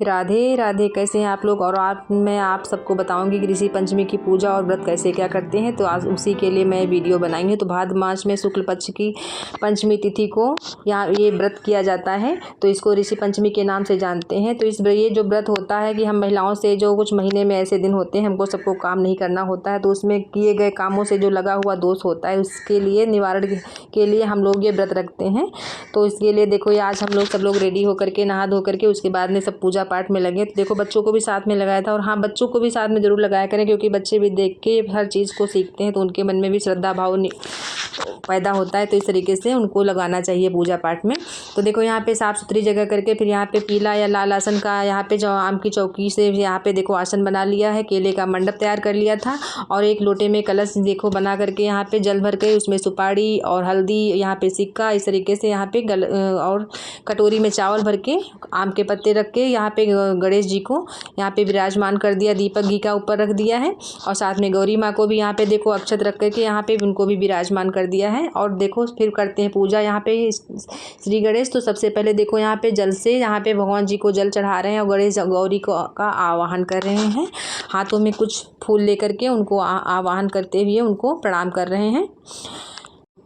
राधे राधे। कैसे हैं आप लोग। और आज मैं आप सबको बताऊंगी कि ऋषि पंचमी की पूजा और व्रत कैसे क्या करते हैं। तो आज उसी के लिए मैं वीडियो बनाई है। तो भाद्र मास में शुक्ल पक्ष की पंचमी तिथि को यहाँ ये व्रत किया जाता है, तो इसको ऋषि पंचमी के नाम से जानते हैं। तो ये जो व्रत होता है कि हम महिलाओं से जो कुछ महीने में ऐसे दिन होते हैं हमको सबको काम नहीं करना होता है, तो उसमें किए गए कामों से जो लगा हुआ दोष होता है उसके लिए निवारण के लिए हम लोग ये व्रत रखते हैं। तो इसके लिए देखो ये आज हम लोग सब लोग रेडी होकर के नहा धो करके उसके बाद में सब पूजा पाठ में लगे। तो देखो बच्चों को भी साथ में लगाया था, और हाँ बच्चों को भी साथ में ज़रूर लगाया करें, क्योंकि बच्चे भी देख के हर चीज़ को सीखते हैं, तो उनके मन में भी श्रद्धा भाव पैदा होता है। तो इस तरीके से उनको लगाना चाहिए पूजा पाठ में। तो देखो यहाँ पे साफ़ सुथरी जगह करके फिर यहाँ पे पीला या लाल आसन का यहाँ पे जो आम की चौकी से यहाँ पे देखो आसन बना लिया है, केले का मंडप तैयार कर लिया था, और एक लोटे में कलश देखो बना करके यहाँ पे जल भर के उसमें सुपारी और हल्दी, यहाँ पे सिक्का, इस तरीके से यहाँ पे और कटोरी में चावल भर के आम के पत्ते रख के यहाँ पे गणेश जी को यहाँ पे विराजमान कर दिया, दीपक घी का ऊपर रख दिया है, और साथ में गौरी माँ को भी यहाँ पे देखो अक्षत रख करके यहाँ पे उनको भी विराजमान कर दिया है। और देखो फिर करते हैं पूजा यहाँ पे श्री गणेश। तो सबसे पहले देखो यहाँ पे जल से यहाँ पे भगवान जी को जल चढ़ा रहे हैं और गणेश गौरी का आवाहन कर रहे हैं। हाथों में कुछ फूल लेकर के उनको आवाहन करते हुए उनको प्रणाम कर रहे हैं।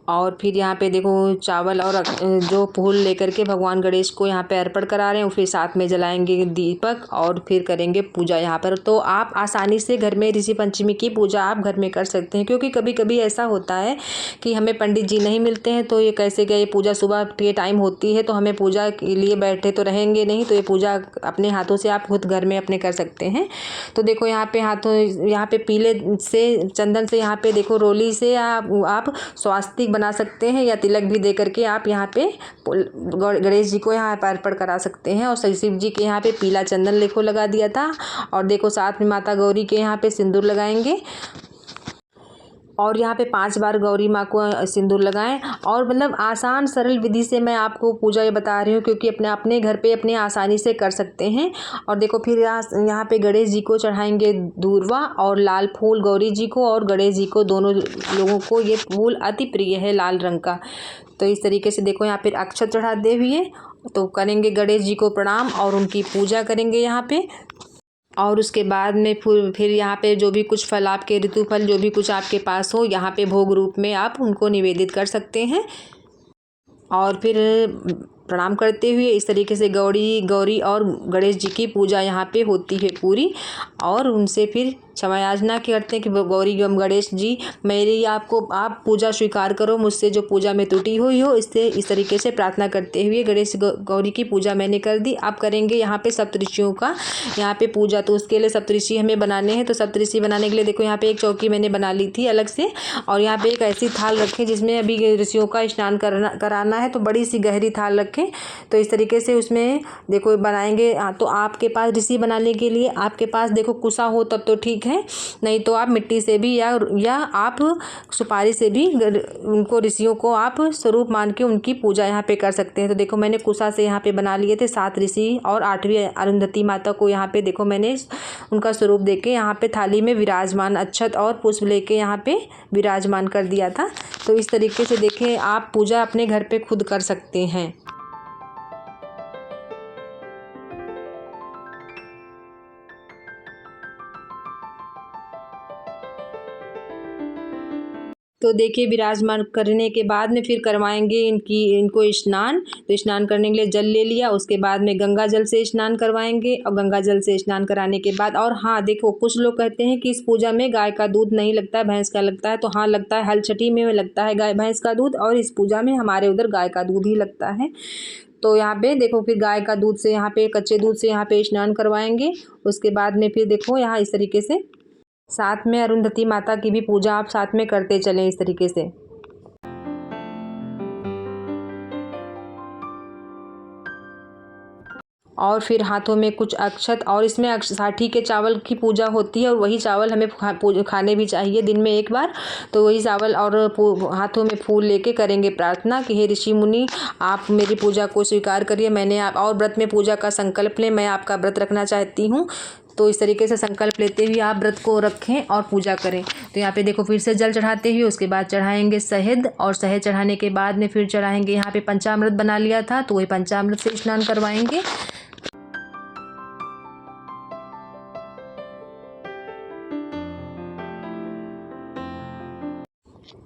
और फिर यहाँ पे देखो चावल और जो फूल लेकर के भगवान गणेश को यहाँ पे अर्पण करा रहे हैं, फिर साथ में जलाएंगे दीपक और फिर करेंगे पूजा यहाँ पर। तो आप आसानी से घर में ऋषि पंचमी की पूजा आप घर में कर सकते हैं, क्योंकि कभी कभी ऐसा होता है कि हमें पंडित जी नहीं मिलते हैं, तो ये कैसे क्या ये पूजा सुबह के टाइम होती है, तो हमें पूजा के लिए बैठे तो रहेंगे नहीं, तो ये पूजा अपने हाथों से आप खुद घर में अपने कर सकते हैं। तो देखो यहाँ पे हाथों यहाँ पे पीले से चंदन से यहाँ पे देखो रोली से आप स्वास्तिक बना सकते हैं, या तिलक भी दे करके आप यहाँ पे गणेश जी को यहाँ पर अर्पण करा सकते हैं। और शिव जी के यहाँ पे पीला चंदन देखो लगा दिया था, और देखो साथ में माता गौरी के यहाँ पे सिंदूर लगाएंगे, और यहाँ पे 5 बार गौरी माँ को सिंदूर लगाएं। और मतलब आसान सरल विधि से मैं आपको पूजा ये बता रही हूँ, क्योंकि अपने घर पे अपने आसानी से कर सकते हैं। और देखो फिर यहाँ पे गणेश जी को चढ़ाएंगे दूर्वा और लाल फूल, गौरी जी को और गणेश जी को दोनों लोगों को ये फूल अति प्रिय है लाल रंग का। तो इस तरीके से देखो यहाँ फिर अक्षत चढ़ाते हुए तो करेंगे गणेश जी को प्रणाम और उनकी पूजा करेंगे यहाँ पे। और उसके बाद में फिर यहाँ पे जो भी कुछ फल आपके ऋतु फल जो भी कुछ आपके पास हो यहाँ पे भोग रूप में आप उनको निवेदित कर सकते हैं। और फिर प्रणाम करते हुए इस तरीके से गौरी और गणेश जी की पूजा यहाँ पे होती है पूरी। और उनसे फिर क्षमा याचना करते हैं कि गौरी एवं गणेश जी मेरी आप पूजा स्वीकार करो, मुझसे जो पूजा में त्रुटि हुई हो इससे इस तरीके से प्रार्थना करते हुए गणेश गौरी की पूजा मैंने कर दी। आप करेंगे यहाँ पे सप्तऋषियों का यहाँ पे पूजा। तो उसके लिए सप्तऋषि हमें बनाने हैं। तो सप्तऋषि बनाने के लिए देखो यहाँ पे एक चौकी मैंने बना ली थी अलग से, और यहाँ पे एक ऐसी थाल रखें जिसमें अभी ऋषियों का स्नान कराना है, तो बड़ी सी गहरी थाल रखें। तो इस तरीके से उसमें देखो बनाएंगे। तो आपके पास ऋषि बनाने के लिए आपके पास देखो कुसा हो तब तो ठीक है, नहीं तो आप मिट्टी से भी या आप सुपारी से भी उनको ऋषियों को आप स्वरूप मान के उनकी पूजा यहाँ पे कर सकते हैं। तो देखो मैंने कुसा से यहाँ पे बना लिए थे 7 ऋषि, और 8वीं अरुंधति माता को यहाँ पे देखो मैंने उनका स्वरूप देके यहाँ पे थाली में विराजमान अक्षत और पुष्प लेके यहाँ पे विराजमान कर दिया था। तो इस तरीके से देखें आप पूजा अपने घर पे खुद कर सकते हैं। तो देखिए विराजमान करने के बाद में फिर करवाएंगे इनको स्नान। तो स्नान करने के लिए जल ले लिया, उसके बाद में गंगा जल से स्नान करवाएंगे, और गंगा जल से स्नान कराने के बाद और हाँ देखो कुछ लोग कहते हैं कि इस पूजा में गाय का दूध नहीं लगता है, भैंस का लगता है। तो हाँ लगता है, हल छठी में लगता है गाय भैंस का दूध, और इस पूजा में हमारे उधर गाय का दूध ही लगता है। तो यहाँ पे देखो फिर गाय का दूध से यहाँ पे कच्चे दूध से यहाँ पे स्नान करवाएंगे। उसके बाद में फिर देखो यहाँ इस तरीके से साथ में अरुंधति माता की भी पूजा आप साथ में करते चलें इस तरीके से। और फिर हाथों में कुछ अक्षत, और इसमें साठी के चावल की पूजा होती है, और वही चावल हमें खाने भी चाहिए दिन में एक बार। तो वही चावल और हाथों में फूल लेके करेंगे प्रार्थना कि हे ऋषि मुनि आप मेरी पूजा को स्वीकार करिए, मैंने आप और व्रत में पूजा का संकल्प लें, मैं आपका व्रत रखना चाहती हूँ। तो इस तरीके से संकल्प लेते हुए आप व्रत को रखें और पूजा करें। तो यहाँ पे देखो फिर से जल चढ़ाते हुए उसके बाद चढ़ाएंगे शहद, और शहद चढ़ाने के बाद में फिर चढ़ाएंगे यहाँ पे पंचामृत बना लिया था, तो वही पंचामृत से स्नान करवाएंगे।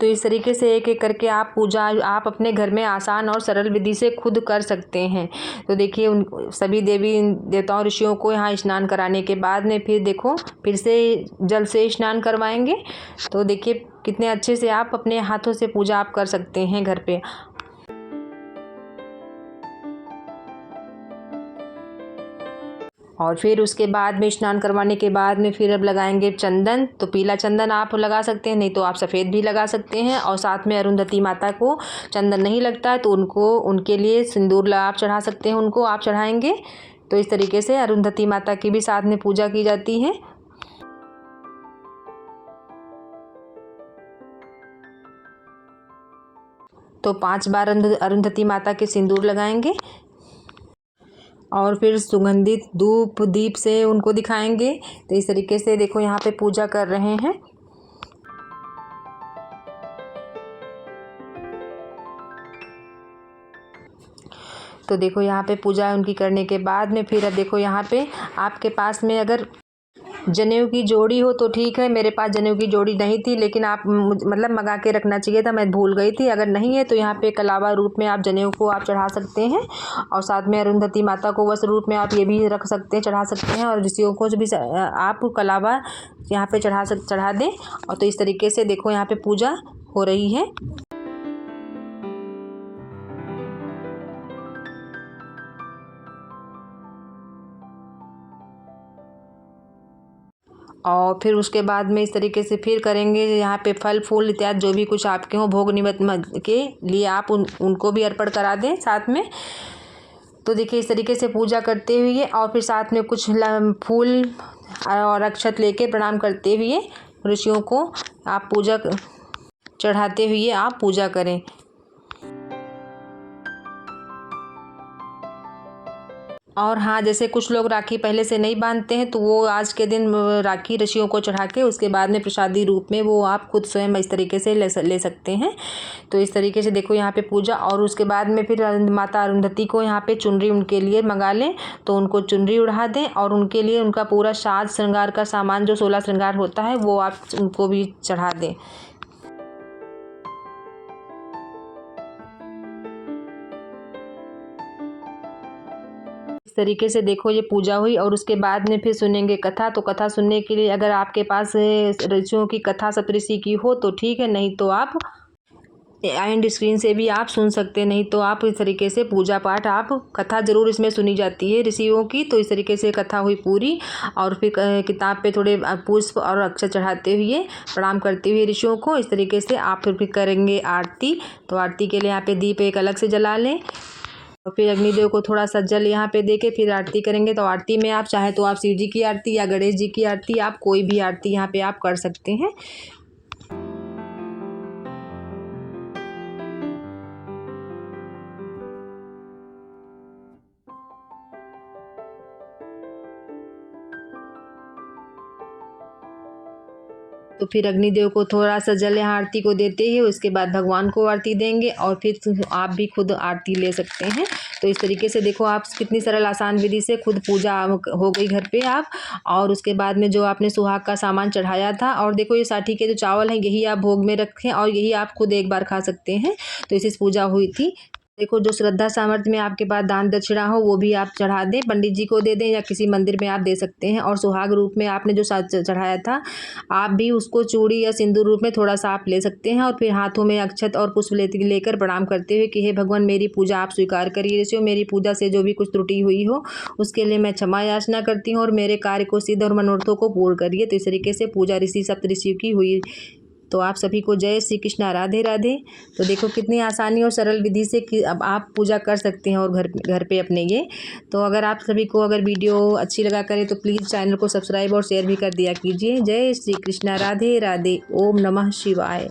तो इस तरीके से एक एक करके आप पूजा आप अपने घर में आसान और सरल विधि से खुद कर सकते हैं। तो देखिए उन सभी देवी देवताओं ऋषियों को यहाँ स्नान कराने के बाद में फिर देखो फिर से जल से स्नान करवाएंगे। तो देखिए कितने अच्छे से आप अपने हाथों से पूजा आप कर सकते हैं घर पे। और फिर उसके बाद में स्नान करवाने के बाद में फिर अब लगाएंगे चंदन। तो पीला चंदन आप लगा सकते हैं, नहीं तो आप सफ़ेद भी लगा सकते हैं। और साथ में अरुंधति माता को चंदन नहीं लगता है तो उनके लिए सिंदूर आप चढ़ा सकते हैं, उनको आप चढ़ाएंगे। तो इस तरीके से अरुंधति माता की भी साथ में पूजा की जाती है। तो 5 बार अरुंधति माता के सिंदूर लगाएंगे और फिर सुगंधित धूप दीप से उनको दिखाएंगे। तो इस तरीके से देखो यहाँ पे पूजा कर रहे हैं। तो देखो यहाँ पे पूजा उनकी करने के बाद में फिर अब देखो यहाँ पे आपके पास में अगर जनेऊ की जोड़ी हो तो ठीक है। मेरे पास जनेऊ की जोड़ी नहीं थी, लेकिन आप मतलब मंगा के रखना चाहिए था, मैं भूल गई थी। अगर नहीं है तो यहाँ पे कलावा रूप में आप जनेऊ को आप चढ़ा सकते हैं और साथ में अरुंधति माता को वस्त्र रूप में आप ये भी रख सकते हैं, चढ़ा सकते हैं। और ऋषियों को भी आप कलावा यहाँ पे चढ़ा दें। और तो इस तरीके से देखो यहाँ पे पूजा हो रही है। और फिर उसके बाद में इस तरीके से फिर करेंगे यहाँ पे फल फूल इत्यादि जो भी कुछ आपके हों भोग निवेद्य के लिए आप उनको भी अर्पण करा दें साथ में। तो देखिए इस तरीके से पूजा करते हुए और फिर साथ में कुछ फूल और अक्षत लेके प्रणाम करते हुए ऋषियों को आप पूजा चढ़ाते हुए आप पूजा करें। और हाँ, जैसे कुछ लोग राखी पहले से नहीं बांधते हैं तो वो आज के दिन राखी ऋषियों को चढ़ा के उसके बाद में प्रसादी रूप में वो आप खुद स्वयं इस तरीके से ले सकते हैं। तो इस तरीके से देखो यहाँ पे पूजा। और उसके बाद में फिर माता अरुंधति को यहाँ पे चुनरी उनके लिए मंगा लें, तो उनको चुनरी उड़ा दें और उनके लिए उनका पूरा साज श्रृंगार का सामान जो 16 श्रृंगार होता है वो आप उनको भी चढ़ा दें। तरीके से देखो ये पूजा हुई। और उसके बाद में फिर सुनेंगे कथा। तो कथा सुनने के लिए अगर आपके पास ऋषियों की कथा सप्तऋषि की हो तो ठीक है, नहीं तो आप एंड स्क्रीन से भी आप सुन सकते हैं। नहीं तो आप इस तरीके से पूजा पाठ आप कथा ज़रूर इसमें सुनी जाती है ऋषियों की। तो इस तरीके से कथा हुई पूरी। और फिर किताब पे थोड़े पुष्प और अक्षत चढ़ाते हुए प्रणाम करते हुए ऋषियों को इस तरीके से आप फिर करेंगे आरती। तो आरती के लिए यहाँ पे दीप एक अलग से जला लें और फिर अग्निदेव को थोड़ा सा जल यहाँ पे देके फिर आरती करेंगे। तो आरती में आप चाहे तो आप शिव जी की आरती या गणेश जी की आरती आप कोई भी आरती यहाँ पे आप कर सकते हैं। तो फिर अग्निदेव को थोड़ा सा जल यहाँ आरती को देते ही उसके बाद भगवान को आरती देंगे और फिर आप भी खुद आरती ले सकते हैं। तो इस तरीके से देखो आप कितनी सरल आसान विधि से खुद पूजा हो गई घर पे आप। और उसके बाद में जो आपने सुहाग का सामान चढ़ाया था और देखो ये साठी के जो चावल हैं यही आप भोग में रखें और यही आप खुद एक बार खा सकते हैं। तो इसी से पूजा हुई थी। देखो जो श्रद्धा सामर्थ्य में आपके पास दान दक्षिणा हो वो भी आप चढ़ा दें, पंडित जी को दे दें या किसी मंदिर में आप दे सकते हैं। और सुहाग रूप में आपने जो चढ़ाया था आप भी उसको चूड़ी या सिंदूर रूप में थोड़ा सा आप ले सकते हैं। और फिर हाथों में अक्षत और पुष्प लेकर प्रणाम करते हुए कि हे भगवान मेरी पूजा आप स्वीकार करिए। ऋषियों मेरी पूजा से जो भी कुछ त्रुटि हुई हो उसके लिए मैं क्षमा याचना करती हूँ और मेरे कार्य को सिद्ध और मनोरथों को पूर्ण करिए। तो इस तरीके से पूजा ऋषि सप्तऋषियों की हुई। तो आप सभी को जय श्री कृष्णा, राधे राधे। तो देखो कितनी आसानी और सरल विधि से कि अब आप पूजा कर सकते हैं और घर पे अपने ये। तो अगर आप सभी को अगर वीडियो अच्छी लगा करे तो प्लीज़ चैनल को सब्सक्राइब और शेयर भी कर दिया कीजिए। जय श्री कृष्णा, राधे राधे। ओम नमः शिवाय।